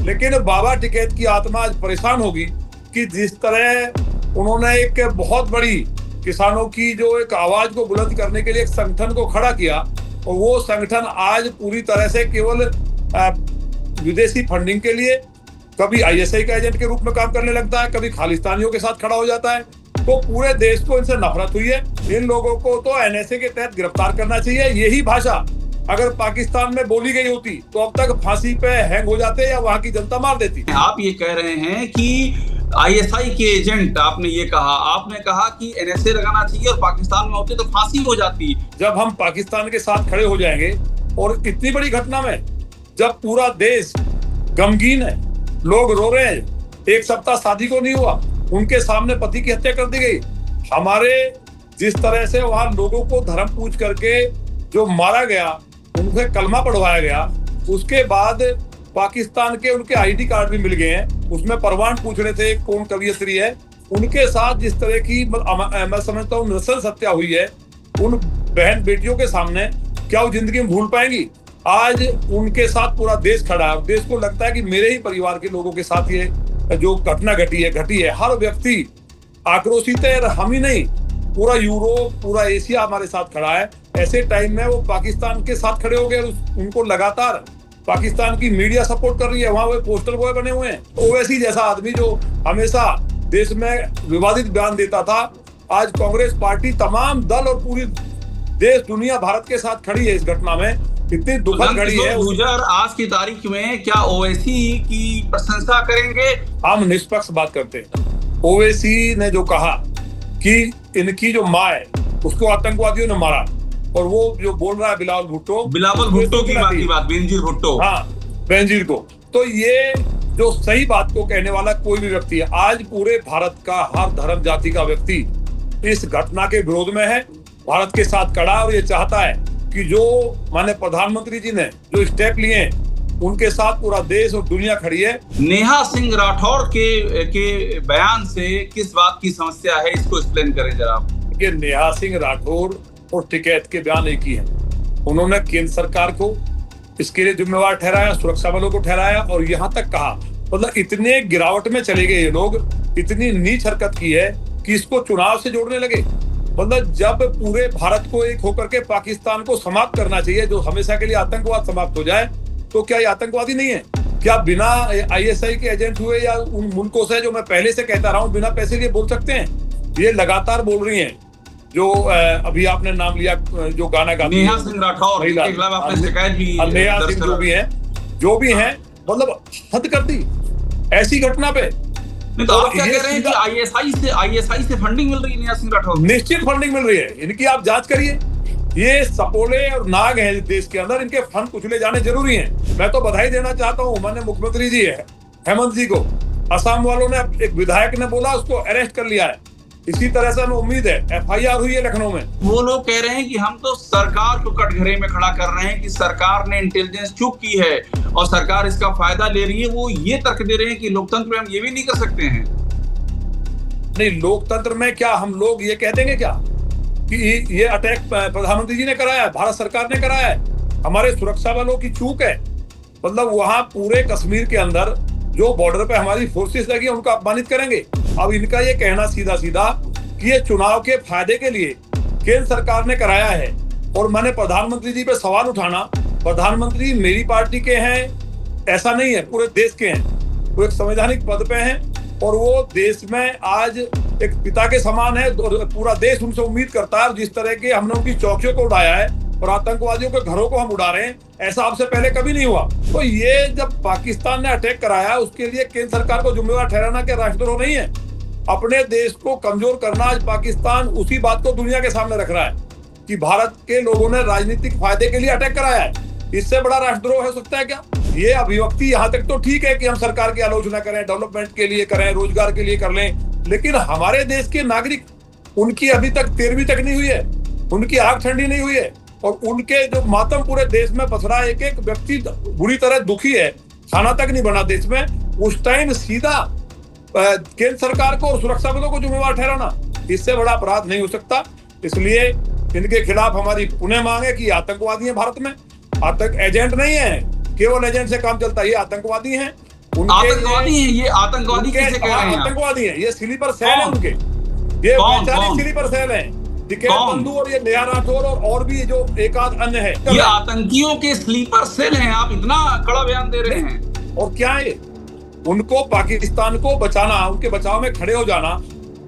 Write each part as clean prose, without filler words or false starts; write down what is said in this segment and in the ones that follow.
लेकिन बाबा टिकैत की आत्मा आज परेशान होगी कि जिस तरह उन्होंने एक बहुत बड़ी किसानों की जो एक आवाज को बुलंद करने के लिए एक संगठन को खड़ा किया, और वो संगठन आज पूरी तरह से केवल विदेशी फंडिंग के लिए कभी आईएसआई का एजेंट के रूप में काम करने लगता है, कभी खालिस्तानियों के साथ खड़ा हो जाता है। तो पूरे देश को इनसे नफरत हुई है। इन लोगों को तो एनएसए के तहत गिरफ्तार करना चाहिए। यही भाषा अगर पाकिस्तान में बोली गई होती तो अब तक फांसी पे हैंग हो जाते या वहां की जनता मार देती। आप ये कह रहे हैं कि आईएसआई के एजेंट, आपने ये कहा, आपने कहा कि एनएसए लगाना चाहिए और पाकिस्तान में होते तो फांसी हो जाती। जब हम पाकिस्तान के साथ खड़े हो जाएंगे और इतनी बड़ी घटना में जब पूरा देश गमगीन है, लोग रो रहे हैं, एक सप्ताह शादी को नहीं हुआ, उनके सामने पति की हत्या कर दी गई, हमारे जिस तरह से वहां लोगों को धर्म पूछ करके जो मारा गया, उनसे कलमा पढ़वाया गया, उसके बाद पाकिस्तान के उनके आईडी कार्ड भी मिल गए हैं, उसमें परवान पूछ रहे थे कौन कवियत्री है, उनके साथ जिस तरह की मैं समझता हूँ नस्ल हत्या हुई है, उन बहन बेटियों के सामने क्या वो जिंदगी में भूल पाएंगी? आज उनके साथ पूरा देश खड़ा है। देश को लगता है कि मेरे ही परिवार के लोगों के साथ ये जो घटना घटी है। हर व्यक्ति आक्रोशित है, हम ही नहीं, पूरा यूरोप, पूरा एशिया हमारे साथ खड़ा है। ऐसे टाइम में वो पाकिस्तान के साथ खड़े हो गए, उनको लगातार पाकिस्तान की मीडिया सपोर्ट कर रही है, वहां वो पोस्टर बॉय बने हुए हैं। ओवैसी जैसा आदमी जो हमेशा देश में विवादित बयान देता था, आज कांग्रेस पार्टी तमाम दल और पूरी देश दुनिया भारत के साथ खड़ी है। इस घटना में इतनी दुखद घड़ी है। गुजर आज की तारीख में क्या ओवैसी की प्रशंसा करेंगे? हम निष्पक्ष बात करते हैं। ओवैसी ने जो कहा कि इनकी जो माँ है उसको आतंकवादियों ने मारा, और वो जो बोल रहा है बिलावल भुट्टो की बात, बेनजीर भुट्टो, हाँ बेनजीर को, तो ये जो सही बात को कहने वाला कोई भी व्यक्ति है, आज पूरे भारत का हर धर्म जाति का व्यक्ति इस घटना के विरोध में है, भारत के साथ खड़ा, और ये चाहता है कि जो माननीय प्रधानमंत्री जी ने जो स्टेप लिए हैं उनके साथ पूरा देश और दुनिया खड़ी है। नेहा सिंह राठौर के बयान से किस बात की समस्या है, इसको एक्सप्लेन करें जरा। कि नेहा सिंह राठौर और टिकैत के बयान एक ही है। उन्होंने केंद्र सरकार को इसके लिए जिम्मेवार ठहराया, सुरक्षा बलों को ठहराया, और यहाँ तक कहा, मतलब इतने गिरावट में चले गए ये लोग, इतनी नीच हरकत की है कि इसको चुनाव से जोड़ने लगे। मतलब जब पूरे भारत को एक होकर के पाकिस्तान को समाप्त करना चाहिए, जो हमेशा के लिए आतंकवाद समाप्त हो जाए, तो क्या ये आतंकवादी नहीं है? क्या बिना आईएसआई के एजेंट हुए या उन मुल्कों से, जो मैं पहले से कहता रहा हूँ, बिना पैसे लिए बोल सकते हैं? ये लगातार बोल रही हैं। जो अभी आपने नाम लिया, जो गाना गाती नेहा सिंह राठौर, नेहा सिंह जो भी हैं, मतलब हद कर दी ऐसी घटना पे। नहीं तो आप क्या कह रहे हैं कि आईएसआई से फंडिंग मिल रही है नेहा सिंह राठौर? निश्चित फंडिंग मिल रही है, इनकी आप जांच करिए। ये सपोले और नाग हैं देश के अंदर, इनके फंड कुचले जाने जरूरी हैं। मैं तो बधाई देना चाहता हूँ माननीय मुख्यमंत्री जी है हेमंत जी को। असम वालों ने, एक विधायक ने बोला उसको अरेस्ट कर लिया है। इसी तरह से हमें उम्मीद है, एफआईआर हुई है लखनऊ में। वो लोग कह रहे हैं कि हम तो सरकार को कटघरे में खड़ा कर रहे हैं कि सरकार ने इंटेलिजेंस चूक की है और सरकार इसका फायदा ले रही है। वो ये तर्क दे रहे हैं कि लोकतंत्र में हम ये भी नहीं कर सकते हैं। नहीं, लोकतंत्र में क्या हम लोग ये कह देंगे क्या कि ये अटैक प्रधानमंत्री जी ने कराया है, भारत सरकार ने कराया है? हमारे सुरक्षा बलों की चूक है। मतलब वहां पूरे कश्मीर के अंदर जो बॉर्डर पे हमारी फोर्सेस लगी है, उनको अपमानित करेंगे। अब इनका ये कहना सीधा सीधा कि ये चुनाव के फायदे के लिए केंद्र सरकार ने कराया है, और मैंने प्रधानमंत्री जी पे सवाल उठाना, प्रधानमंत्री मेरी पार्टी के हैं ऐसा नहीं है, पूरे देश के हैं। वो एक संवैधानिक पद पे हैं और वो देश में आज एक पिता के समान है, और पूरा देश उनसे उम्मीद करता है। जिस तरह के हमने उनकी चौकियों को उड़ाया है और आतंकवादियों के घरों को हम उड़ा रहे हैं, ऐसा आपसे पहले कभी नहीं हुआ। तो ये जब पाकिस्तान ने अटैक कराया, उसके लिए केंद्र सरकार को जिम्मेवार ठहराना क्या राष्ट्रद्रोह नहीं है? अपने देश को कमजोर करना, आज पाकिस्तान उसी बात को दुनिया के सामने रख रहा है कि भारत के लोगों ने राजनीतिक फायदे के लिए अटैक कराया है। इससे बड़ा राष्ट्रद्रोह हो सकता है क्या? ये अभिव्यक्ति यहाँ तक तो ठीक है कि हम सरकार की आलोचना करें, डेवलपमेंट के लिए करें, रोजगार के लिए कर लें, लेकिन हमारे देश के नागरिक, उनकी अभी तक 13वीं तक नहीं हुई है, उनकी आग ठंडी नहीं हुई है, और उनके जो मातम पूरे देश में पसरा, एक एक व्यक्ति बुरी तरह दुखी है, खाना तक नहीं बना देश में। उस टाइम सीधा केंद्र सरकार को और सुरक्षा बलों को जिम्मेवार ठहराना, इससे बड़ा अपराध नहीं हो सकता। इसलिए इनके खिलाफ हमारी पुनः मांग है कि आतंकवादी है भारत में, आतंक एजेंट नहीं है, केवल एजेंट से काम चलता है, ये आतंकवादी हैं। आतंकवादी हैं ये, आतंकवादी किसे कह रहे हैं आप? आतंकवादी हैं ये, स्लीपर सेल है उनके, ये वैचारिक स्लीपर सेल है। टिकैत बंधु और ये नया राठौर और भी जो एक आध अन्य है, ये आतंकियों के स्लीपर सेल हैं। आप इतना कड़ा बयान दे रहे हैं। और क्या है, उनको पाकिस्तान को बचाना, उनके बचाव में खड़े हो जाना,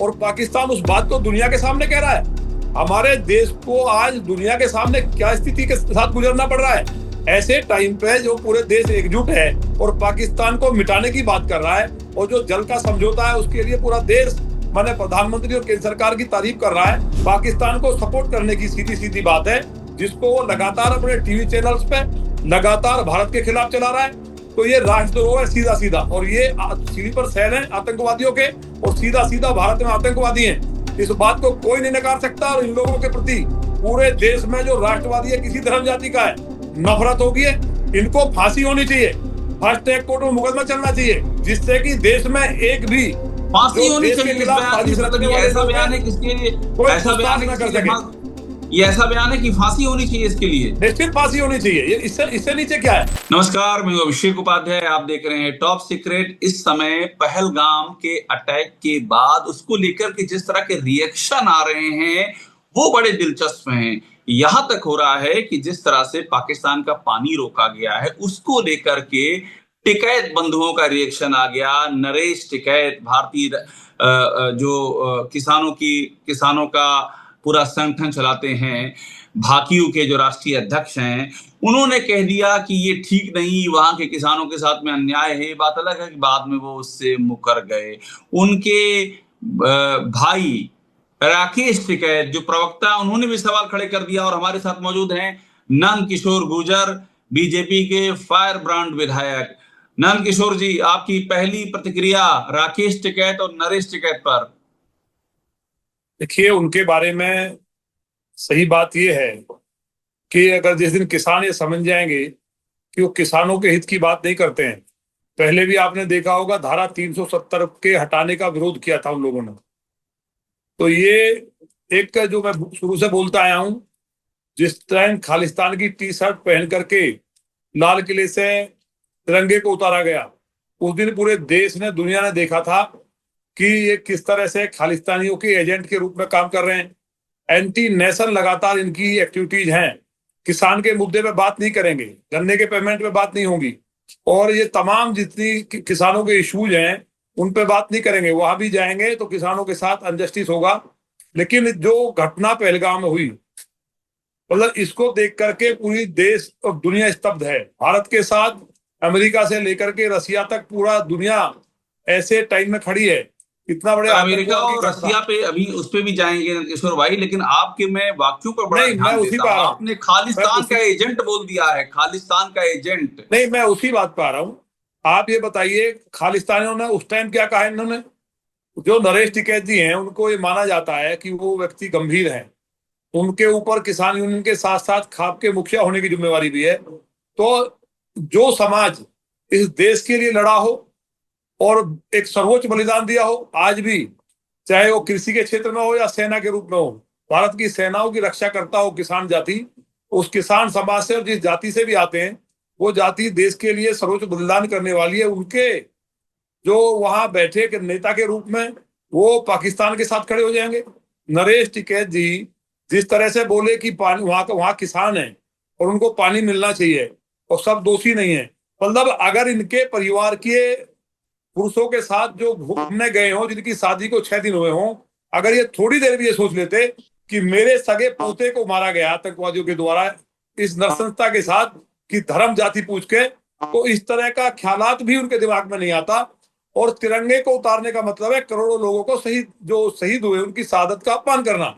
और पाकिस्तान उस बात को दुनिया के सामने कह रहा है। हमारे देश को आज दुनिया के सामने क्या स्थिति के साथ गुजरना पड़ रहा है, ऐसे टाइम पे जो पूरे देश एकजुट है और पाकिस्तान को मिटाने की बात कर रहा है, और जो जल का समझौता है उसके लिए पूरा देश, माने प्रधानमंत्री और केंद्र सरकार की तारीफ कर रहा है, पाकिस्तान को सपोर्ट करने की सीधी सीधी बात है, जिसको वो लगातार अपने टीवी चैनल्स पे लगातार भारत के खिलाफ चला रहा है। तो ये राष्ट्रद्रोह है सीधा सीधा, और ये स्लीपर सेल है आतंकवादियों के, और सीधा सीधा भारत में आतंकवादी हैं। इस बात को कोई नहीं नकार सकता, और इन लोगों के प्रति पूरे देश में जो राष्ट्रवादी है, किसी धर्म जाति का है, नफरत होगी है। इनको फांसी होनी चाहिए, फास्ट ट्रैक कोर्ट में मुकदमा चलना चाहिए, जिससे कि देश में एक भी फांसी होनी चाहिए। ऐसा बयान है किसके लिए? ऐसा बयान है कर सके? ये ऐसा बयान है कि फांसी होनी चाहिए इसके लिए, निश्चित फांसी होनी चाहिए। ये इससे नीचे क्या है? नमस्कार, मैं अभिषेक उपाध्याय, आप देख रहे हैं टॉप सीक्रेट। इस समय पहलगाम के अटैक के बाद उसको लेकर के जिस तरह के रिएक्शन आ रहे हैं वो बड़े दिलचस्प हैं। यहां तक हो रहा है कि जिस तरह से पाकिस्तान का पानी रोका गया है उसको लेकर के टिकैत बंधुओं का रिएक्शन आ गया। नरेश टिकैत, भारतीय जो किसानों का पूरा संगठन चलाते हैं, भाकियू के जो राष्ट्रीय अध्यक्ष हैं, उन्होंने कह दिया कि ये ठीक नहीं, वहां के किसानों के साथ में अन्याय है। बात अलग है कि बाद में वो उससे मुकर गए। उनके भाई राकेश टिकैत जो प्रवक्ता, उन्होंने भी सवाल खड़े कर दिया। और हमारे साथ मौजूद हैं नंद किशोर गुर्जर, बीजेपी के फायर ब्रांड विधायक। नंद किशोर जी, आपकी पहली प्रतिक्रिया राकेश टिकैत और नरेश टिकैत पर? देखिए, उनके बारे में सही बात यह है कि अगर जिस दिन किसान ये समझ जाएंगे कि वो किसानों के हित की बात नहीं करते हैं, पहले भी आपने देखा होगा धारा 370 के हटाने का विरोध किया था उन लोगों ने। तो ये एक जो मैं शुरू से बोलता आया हूं, जिस टाइम खालिस्तान की टी शर्ट पहन करके लाल किले से तिरंगे को उतारा गया, उस दिन पूरे देश ने, दुनिया ने देखा था कि ये किस तरह से खालिस्तानियों के एजेंट के रूप में काम कर रहे हैं। एंटी नेशन लगातार इनकी एक्टिविटीज हैं। किसान के मुद्दे पे बात नहीं करेंगे, गन्ने के पेमेंट पे बात नहीं होगी, और ये तमाम जितनी किसानों के इश्यूज हैं उन पे बात नहीं करेंगे। वहां भी जाएंगे तो किसानों के साथ अनजस्टिस होगा। लेकिन जो घटना पहलगाम में हुई, मतलब इसको देख करके पूरी देश और दुनिया स्तब्ध है। भारत के साथ अमेरिका से लेकर के रसिया तक पूरा दुनिया ऐसे टाइम में खड़ी है। इतना बड़े अमेरिका और रसिया पे अभी उस पे भी जाएंगे किशोर भाई, लेकिन आपके मैं वाक्यों पर बड़ा ध्यान देता हूं। आपने खालिस्तान का एजेंट बोल दिया है, खालिस्तान का एजेंट। नहीं, मैं उसी बात पर आ रहा हूँ। आप ये बताइए, खालिस्तानियों ने उस टाइम क्या कहा? इन्होंने, जो नरेश टिकैत जी हैं, उनको ये माना जाता है कि वो व्यक्ति गंभीर हैं, उनके ऊपर किसान यूनियन के साथ साथ खाप के मुखिया होने की जिम्मेवारी भी है। तो जो समाज इस देश के लिए लड़ा हो और एक सर्वोच्च बलिदान दिया हो, आज भी, चाहे वो कृषि के क्षेत्र में हो या सेना के रूप में हो, भारत की सेनाओं की रक्षा करता हो किसान जाति, उस किसान समाज से और जिस जाति से भी आते हैं, वो जाति देश के लिए सर्वोच्च बलिदान करने वाली है। उनके जो वहां बैठे के नेता के रूप में वो पाकिस्तान के साथ खड़े हो जाएंगे। नरेश टिकैत जी जिस तरह से बोले कि पानी वहां किसान है और उनको पानी मिलना चाहिए और सब दोषी नहीं है, मतलब अगर इनके परिवार के पुरुषों के साथ जो घूमने गए हों, जिनकी शादी को 6 दिन हुए हों, अगर ये थोड़ी देर भी ये सोच लेते कि मेरे सगे पोते को मारा गया आतंकवादियों के द्वारा इस नरसंसता के साथ कि धर्म जाति पूछ के, तो इस तरह का ख्यालात भी उनके दिमाग में नहीं आता। और तिरंगे को उतारने का मतलब है करोड़ों लोगों को शहीद हुए उनकी शहादत का अपमान करना।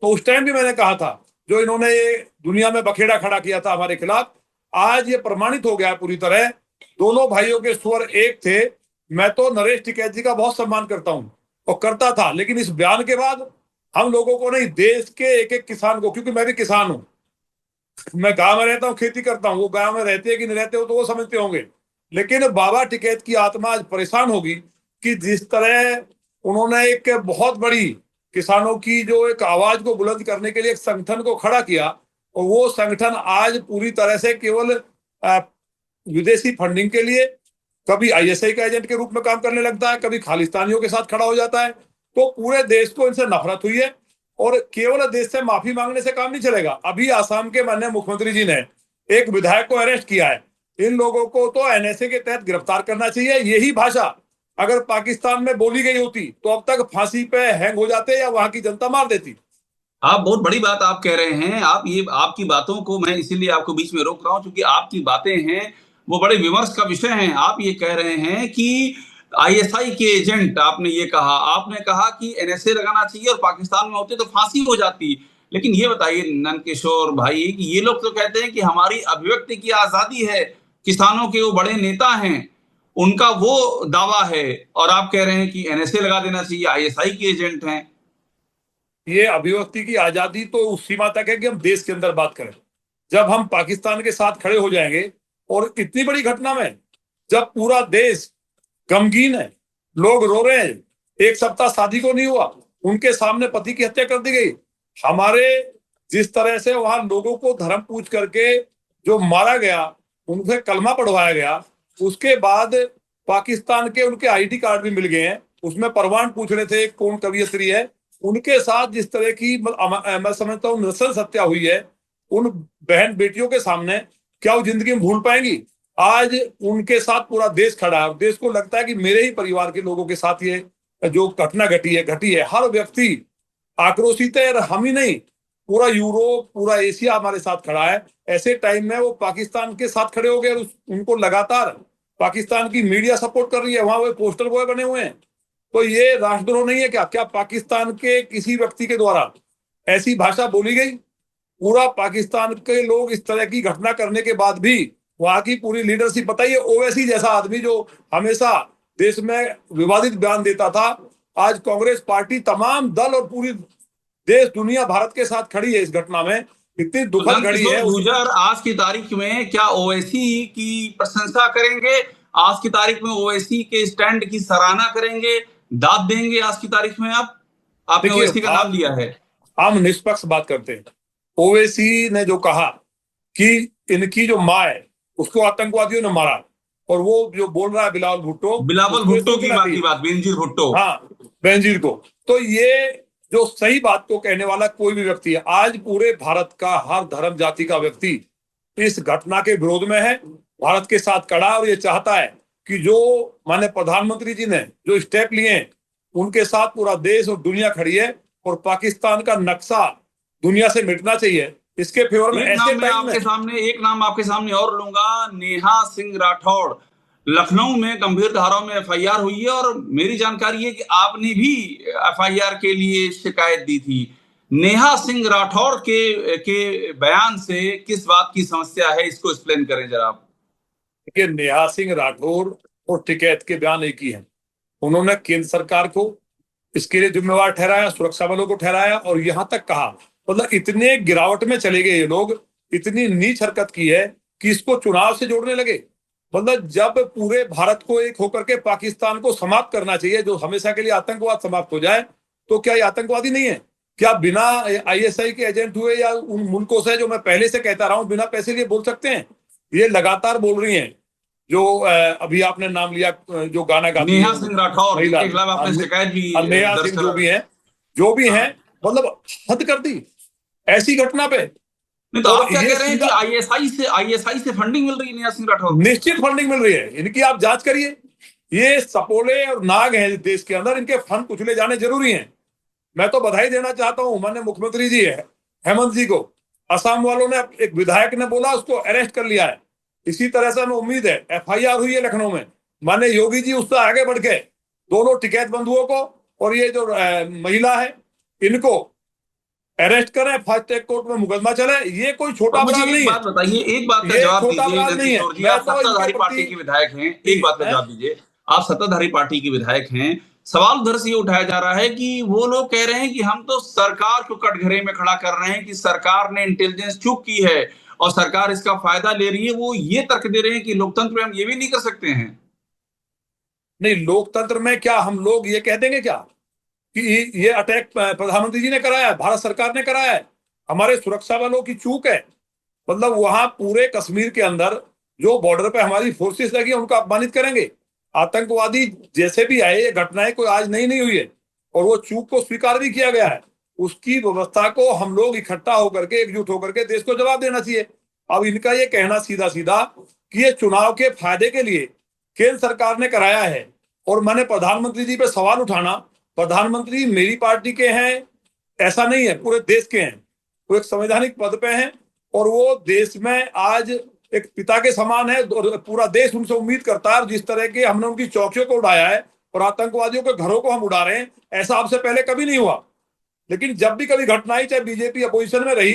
तो उस टाइम भी मैंने कहा था, जो इन्होंने ये दुनिया में बखेड़ा खड़ा किया था हमारे खिलाफ, आज ये प्रमाणित हो गया है पूरी तरह। दोनों भाइयों के स्वर एक थे। मैं तो नरेश टिकैत जी का बहुत सम्मान करता हूं और करता था, लेकिन इस बयान के बाद हम लोगों को नहीं, देश के एक एक किसान को, क्योंकि मैं भी किसान हूं, मैं गांव में रहता हूं, खेती करता हूं, वो गांव में रहते हैं कि नहीं रहते हो तो वो समझते होंगे। लेकिन बाबा टिकैत की आत्मा आज परेशान होगी कि जिस तरह उन्होंने एक बहुत बड़ी किसानों की जो एक आवाज को बुलंद करने के लिए एक संगठन को खड़ा किया, और वो संगठन आज पूरी तरह से केवल विदेशी फंडिंग के लिए कभी आईएसआई का एजेंट के रूप में काम करने लगता है, कभी खालिस्तानियों के साथ खड़ा हो जाता है। तो पूरे देश को इनसे नफरत हुई है और केवल देश से माफी मांगने से काम नहीं चलेगा। अभी आसाम के माननीय मुख्यमंत्री जी ने एक विधायक को अरेस्ट किया है। इन लोगों को तो एनएसए के तहत गिरफ्तार करना चाहिए। यही भाषा अगर पाकिस्तान में बोली गई होती तो अब तक फांसी पे हैंग हो जाते या वहां की जनता मार देती। आप बहुत बड़ी बात आप कह रहे हैं। आप ये आपकी बातों को मैं इसीलिए आपको बीच में रोक रहा हूं क्योंकि आपकी बातें हैं वो बड़े विमर्श का विषय हैं। आप ये कह रहे हैं कि आईएसआई के एजेंट, आपने कहा कि एनएसए लगाना चाहिए और पाकिस्तान में होते तो फांसी हो जाती। लेकिन ये बताइए नंदकिशोर भाई कि ये लोग तो कहते हैं कि हमारी अभिव्यक्ति की आजादी है, किसानों के वो बड़े नेता हैं, उनका वो दावा है, और आप कह रहे हैं कि एनएसए लगा देना चाहिए, आईएसआई के एजेंट हैं। ये अभिव्यक्ति की आजादी तो उस सीमा तक है कि हम देश के अंदर बात करें। जब हम पाकिस्तान के साथ खड़े हो जाएंगे और इतनी बड़ी घटना में जब पूरा देश गमगीन है, लोग रो रहे हैं, एक सप्ताह शादी को नहीं हुआ, उनके सामने पति की हत्या कर दी गई, हमारे जिस तरह से वहां लोगों को धर्म पूछ करके जो मारा गया, उनसे कलमा पढ़वाया गया, उसके बाद पाकिस्तान के उनके आईडी कार्ड भी मिल गए हैं, उसमें परवान पूछ रहे थे कौन कवियत्री है, उनके साथ जिस तरह की मैं समझता हूँ नस्ल हत्या हुई है उन बहन बेटियों के सामने, क्या वो जिंदगी में भूल पाएंगी? आज उनके साथ पूरा देश खड़ा है। देश को लगता है कि मेरे ही परिवार के लोगों के साथ ये जो घटना घटी है। हर व्यक्ति आक्रोशित है और हम ही नहीं, पूरा यूरोप, पूरा एशिया हमारे साथ खड़ा है। ऐसे टाइम में वो पाकिस्तान के साथ खड़े हो गए और उनको लगातार पाकिस्तान की मीडिया सपोर्ट कर रही है, वहां वो पोस्टर बॉय बने हुए हैं। तो ये राष्ट्रद्रोह नहीं है क्या? क्या पाकिस्तान के किसी व्यक्ति के द्वारा ऐसी भाषा बोली गई? पूरा पाकिस्तान के लोग इस तरह की घटना करने के बाद भी वहां की पूरी लीडरशिप, बताइए ओवैसी जैसा आदमी जो हमेशा देश में विवादित बयान देता था, आज कांग्रेस पार्टी तमाम दल और पूरी देश दुनिया भारत के साथ खड़ी है इस घटना में। इतनी दुखद घड़ी है। गुजर आज की तारीख में क्या ओवैसी की प्रशंसा करेंगे? आज की तारीख में ओवैसी के स्टैंड की सराहना करेंगे, दाद देंगे? आज की तारीख में आपने ओवैसी का नाम लिया है। हम निष्पक्ष बात करते हैं। ओवैसी ने जो कहा कि इनकी जो माँ है उसको आतंकवादियों ने मारा, और वो जो बोल रहा है बिलावल भुट्टो की बात बेनजीर भुट्टो, हाँ बेनजीर को, तो ये जो सही बात को कहने वाला कोई भी व्यक्ति है, आज पूरे भारत का हर धर्म जाति का व्यक्ति इस घटना के विरोध में है, भारत के साथ खड़ा, और ये चाहता है कि जो माननीय प्रधानमंत्री जी ने जो स्टेप लिए हैं उनके साथ पूरा देश और दुनिया खड़ी है, और पाकिस्तान का नक्शा दुनिया से मिटना चाहिए। इसके फेवर में एक नाम आपके सामने और लूंगा, नेहा सिंह राठौड़। लखनऊ में गंभीर धाराओं में एफआईआर हुई है और मेरी जानकारी है कि आपने भी एफआईआर के लिए शिकायत दी थी। नेहा सिंह राठौड़ के बयान से किस बात की समस्या है, इसको एक्सप्लेन करें जरा आप। देखिए, नेहा सिंह राठौड़ और टिकैत के बयान एक ही हैं। उन्होंने केंद्र सरकार को इसके लिए जिम्मेवार ठहराया, सुरक्षा बलों को ठहराया, और यहां तक कहा, मतलब इतने गिरावट में चले गए ये लोग, इतनी नीच हरकत की है कि इसको चुनाव से जोड़ने लगे। मतलब जब पूरे भारत को एक होकर के पाकिस्तान को समाप्त करना चाहिए, जो हमेशा के लिए आतंकवाद समाप्त हो जाए, तो क्या ये आतंकवादी नहीं है? क्या बिना आईएसआई के एजेंट हुए या उन मुल्कों से, जो मैं पहले से कहता रहा हूं, बिना पैसे लिए बोल सकते हैं? ये लगातार बोल रही हैं। जो अभी आपने नाम लिया, जो गाना गाती नेहा सिंह राठौड़, नेहा सिंह जो भी हैं, मतलब हद कर दी ऐसी घटना पे। नहीं तो आप क्या कह रहे हैं कि आईएसआई से फंडिंग मिल रही है नेहा सिंह राठौड़? निश्चित फंडिंग मिल रही है इनकी, आप जांच करिए। ये सपोले और नाग हैं देश के अंदर, इनके फंड कुचले जाने जरूरी हैं। मैं तो बधाई देना चाहता हूं माननीय मुख्यमंत्री जी है हेमंत जी को। असम वालों ने, एक विधायक ने बोला उसको अरेस्ट कर लिया है। इसी तरह से हमें उम्मीद है, एफआईआर हुई है लखनऊ में, माननीय योगी जी उससे आगे बढ़ के दोनों टिकैत बंधुओं को और ये जो महिला है इनको अरेस्ट करें, फास्ट ट्रैक कोर्ट में मुकदमा चले। ये कोई छोटा अपराध नहीं है। बात बताइए, एक बात का जवाब दीजिए। आप सत्ताधारी पार्टी के विधायक हैं, एक बात का जवाब दीजिए। आप सत्ताधारी पार्टी के विधायक हैं, सवाल उधर से ये उठाया जा रहा है कि वो लोग कह रहे हैं कि हम तो सरकार को कटघरे में खड़ा कर रहे हैं कि सरकार ने इंटेलिजेंस चूक की है और सरकार इसका फायदा ले रही है। वो ये तर्क दे रहे हैं कि लोकतंत्र में हम ये भी नहीं कर सकते हैं। नहीं, लोकतंत्र में क्या हम लोग ये कह देंगे क्या कि ये अटैक प्रधानमंत्री जी ने कराया है, भारत सरकार ने कराया है? हमारे सुरक्षा बलों की चूक है। मतलब वहां पूरे कश्मीर के अंदर जो बॉर्डर पे हमारी फोर्सेस लगी है उनको अपमानित करेंगे। आतंकवादी जैसे भी आए, ये घटनाएं कोई आज नहीं हुई है, और वो चूक को स्वीकार भी किया गया है। उसकी व्यवस्था को हम लोग इकट्ठा होकर के, एकजुट होकर के देश को जवाब देना चाहिए। अब इनका ये कहना सीधा सीधा कि ये चुनाव के फायदे के लिए केंद्र सरकार ने कराया है, और मैंने प्रधानमंत्री जी पे सवाल उठाना, प्रधानमंत्री मेरी पार्टी के हैं ऐसा नहीं है, पूरे देश के हैं। वो एक संवैधानिक पद पे हैं, और वो देश में आज एक पिता के समान है, और पूरा देश उनसे उम्मीद करता है। और जिस तरह के हमने उनकी चौकियों को उड़ाया है और आतंकवादियों के घरों को हम उड़ा रहे हैं, ऐसा आपसे पहले कभी नहीं हुआ। लेकिन जब भी कभी घटना आई, चाहे बीजेपी अपोजिशन में रही,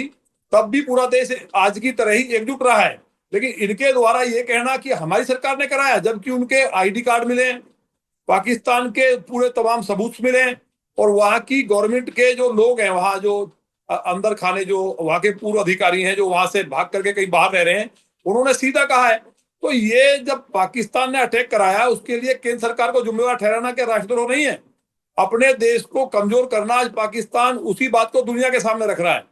तब भी पूरा देश आज की तरह ही एकजुट रहा है। लेकिन इनके द्वारा ये कहना कि हमारी सरकार ने कराया, जबकि उनके आईडी कार्ड मिले हैं, पाकिस्तान के पूरे तमाम सबूत मिले हैं, और वहां की गवर्नमेंट के जो लोग हैं, वहां जो अंदर खाने जो वहां के पूर्व अधिकारी हैं, जो वहां से भाग करके कहीं बाहर रह रहे हैं, उन्होंने सीधा कहा है। तो ये जब पाकिस्तान ने अटैक कराया, उसके लिए केंद्र सरकार को जिम्मेवार ठहराना क्या राष्ट्रद्रोह नहीं है? अपने देश को कमजोर करना, आज पाकिस्तान उसी बात को दुनिया के सामने रख रहा है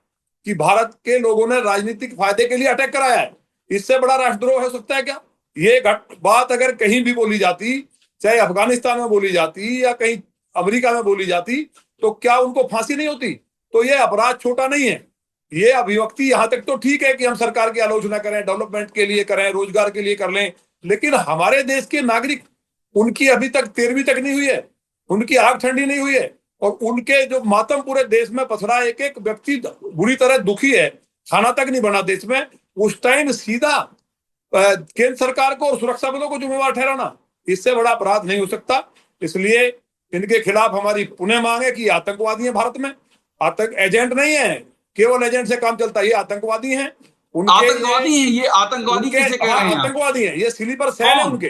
कि भारत के लोगों ने राजनीतिक फायदे के लिए अटैक कराया है। इससे बड़ा राष्ट्रद्रोह हो सकता है क्या? ये बात अगर कहीं भी बोली जाती, चाहे अफगानिस्तान में बोली जाती या कहीं अमेरिका में बोली जाती, तो क्या उनको फांसी नहीं होती? तो ये अपराध छोटा नहीं है। ये अभिव्यक्ति यहाँ तक तो ठीक है कि हम सरकार की आलोचना करें, डेवलपमेंट के लिए करें, रोजगार के लिए कर लें, लेकिन हमारे देश के नागरिक, उनकी अभी तक 13वीं तक नहीं हुई है, उनकी आग ठंडी नहीं हुई है, और उनके जो मातम पूरे देश में पसरा, एक एक व्यक्ति बुरी तरह दुखी है, खाना तक नहीं बना देश में, उस टाइम सीधा केंद्र सरकार को और सुरक्षा बलों को जिम्मेवार ठहराना, इससे बड़ा अपराध नहीं हो सकता। इसलिए इनके खिलाफ हमारी पुनः मांग है कि आतंकवादी हैं भारत में, आतंक एजेंट नहीं है, केवल एजेंट से काम चलता है, ये आतंकवादी हैं। आतंकवादी हैं ये? आतंकवादी किसे कह रहे हैं? आतंकवादी हैं, ये स्लीपर सेल है उनके,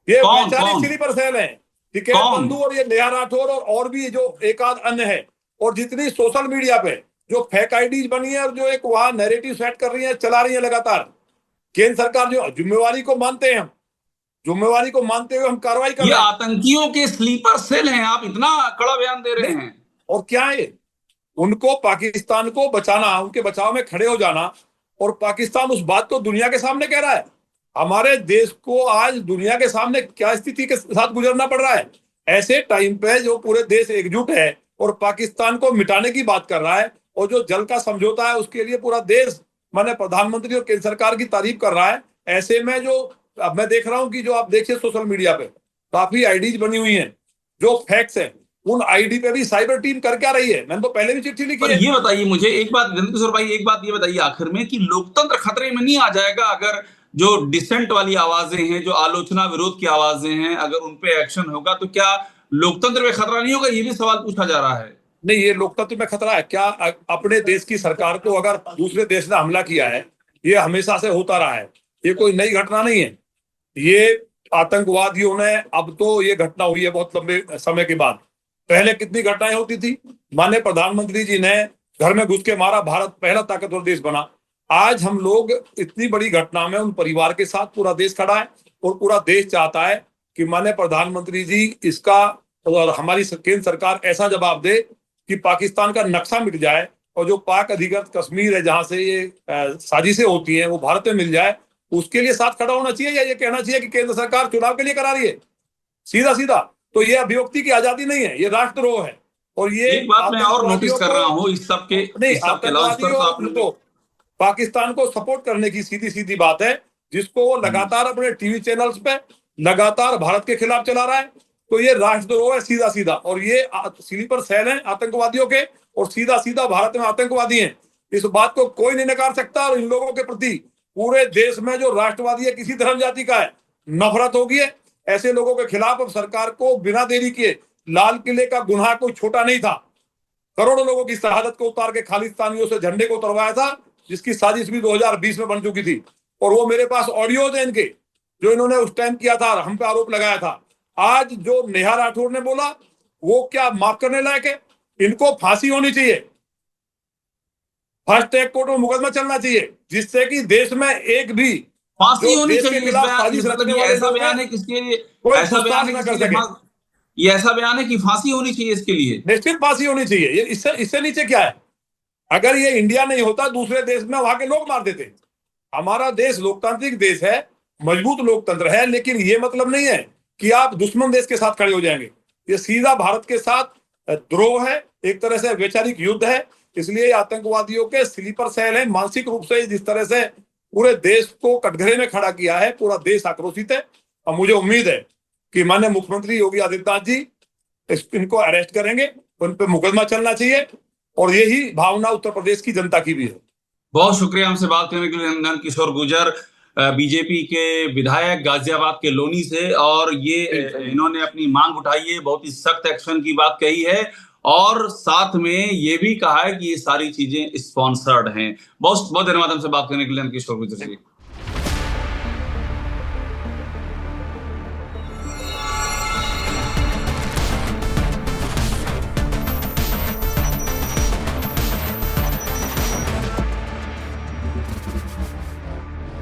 ये वैचारिक स्लीपर सेल है। टिकैत बंधु और ये नेहा राठौर और भी जो एक आध अन्य है, और जितनी सोशल मीडिया पे जो फेक आईडीज बनी है और जो एक वहां नैरेटिव सेट कर रही है, चला रही है लगातार, केंद्र सरकार जो जिम्मेवारी को मानते हैं, हम जिम्मेवारी को मानते हुए हम कार्रवाई कर रहे हैं। ये आतंकियों के स्लीपर सेल हैं, आप इतना कड़ा बयान दे रहे हैं। और क्या है, उनको पाकिस्तान को बचाना, उनके बचाव में खड़े हो जाना, और पाकिस्तान उस बात को दुनिया के सामने कह रहा है। हमारे देश को आज दुनिया के सामने क्या स्थिति के साथ गुजरना पड़ रहा है, ऐसे टाइम पे जो पूरे देश एकजुट है और पाकिस्तान को मिटाने की बात कर रहा है, और जो जल का समझौता है उसके लिए पूरा देश, माने प्रधानमंत्री और केंद्र सरकार की तारीफ कर रहा है। ऐसे में जो अब मैं देख रहा हूं कि जो आप देखिए सोशल मीडिया पे काफी आईडीज बनी हुई हैं जो फैक्ट्स हैं, उन आईडी पे भी साइबर टीम कर क्या रही है? मैंने तो पहले भी चिट्ठी लिखी है। ये बताइए मुझे एक बात, नंदकिशोर भाई, एक बात ये बताइए आखिर में कि लोकतंत्र खतरे में नहीं आ जाएगा अगर जो डिसेंट वाली आवाजें हैं, जो आलोचना विरोध की आवाजें हैं, अगर उन पे एक्शन होगा तो क्या लोकतंत्र में खतरा नहीं होगा? ये भी सवाल पूछा जा रहा है। नहीं, ये लोकतंत्र में खतरा है क्या? अपने देश की सरकार को अगर दूसरे देश ने हमला किया है, ये हमेशा से होता रहा है, ये कोई नई घटना नहीं है। ये आतंकवादियों ने, अब तो ये घटना हुई है बहुत लंबे समय के बाद, पहले कितनी घटनाएं होती थी। माननीय प्रधानमंत्री जी ने घर में घुस के मारा, भारत पहला ताकतवर देश बना। आज हम लोग इतनी बड़ी घटना में उन परिवार के साथ पूरा देश खड़ा है, और पूरा देश चाहता है कि माननीय प्रधानमंत्री जी इसका और हमारी केंद्र सरकार ऐसा जवाब दे कि पाकिस्तान का नक्शा मिट जाए, और जो पाक अधिकृत कश्मीर है जहां से ये साजिशें होती हैं वो भारत में मिल जाए। उसके लिए साथ खड़ा होना चाहिए, या ये कहना चाहिए कि केंद्र सरकार चुनाव के लिए करा रही है? सीधा सीधा तो ये अभिव्यक्ति की आजादी नहीं है, ये राष्ट्रद्रोह है। और ये एक बात मैं और नोटिस कर रहा हूं इस सब के आतंकवादियों पाकिस्तान को सपोर्ट करने की सीधी सीधी बात है, जिसको वो लगातार अपने टीवी चैनल्स पे लगातार भारत के खिलाफ चला रहा है। तो ये राष्ट्रद्रोह है सीधा सीधा, और ये स्लीपर सेल है आतंकवादियों के, और सीधा सीधा भारत में आतंकवादी हैं। इस बात को कोई नहीं नकार सकता। और इन लोगों के प्रति पूरे देश में जो राष्ट्रवादी है, किसी धर्म जाति का है, नफरत होगी है। ऐसे लोगों के खिलाफ अब सरकार को बिना देरी किए, लाल किले का गुनाह कोई छोटा नहीं था, करोड़ों लोगों की शहादत को उतार के खालिस्तानियों से झंडे को उतरवाया था, जिसकी साजिश भी 2020 में बन चुकी थी। और वो मेरे पास ऑडियोज है इनके, जो इन्होंने उस टाइम किया था, हम पे आरोप लगाया था। आज जो नेहा राठौर ने बोला वो क्या माफ करने लायक है? इनको फांसी होनी चाहिए, फास्ट ट्रैक कोर्ट में मुकदमा चलना चाहिए, जिससे कि देश में एक भी फांसी होनी चाहिए। ऐसा बयान है किसके लिए? ऐसा बयान है कर सके? ये ऐसा बयान है कि फांसी होनी चाहिए इसके लिए, निश्चित फांसी होनी चाहिए। ये इससे नीचे क्या है? अगर ये इंडिया नहीं होता, दूसरे देश में वहां के लोग मार देते। हमारा देश लोकतांत्रिक देश है, मजबूत लोकतंत्र है, लेकिन ये मतलब नहीं है कि आप दुश्मन देश के साथ खड़े हो जाएंगे। ये सीधा भारत के साथ द्रोह है, एक तरह से वैचारिक युद्ध है। इसलिए आतंकवादियों के स्लीपर सेल है। मानसिक रूप से जिस तरह से पूरे देश को कटघरे में खड़ा किया है, पूरा देश आक्रोशित है। और मुझे उम्मीद है कि माननीय मुख्यमंत्री योगी आदित्यनाथ जी इनको अरेस्ट करेंगे, उन पर मुकदमा चलना चाहिए, और यही भावना उत्तर प्रदेश की जनता की भी है। बहुत शुक्रिया हमसे बात करने के लिए नंदन किशोर गुर्जर, बीजेपी के विधायक गाजियाबाद के लोनी से। और ये इन्होंने अपनी मांग उठाई है, बहुत ही सख्त एक्शन की बात कही है, और साथ में ये भी कहा है कि ये सारी चीजें स्पॉन्सर्ड हैं। बहुत बहुत धन्यवाद हमसे बात करने के लिए नंदन किशोर गुर्जर जी।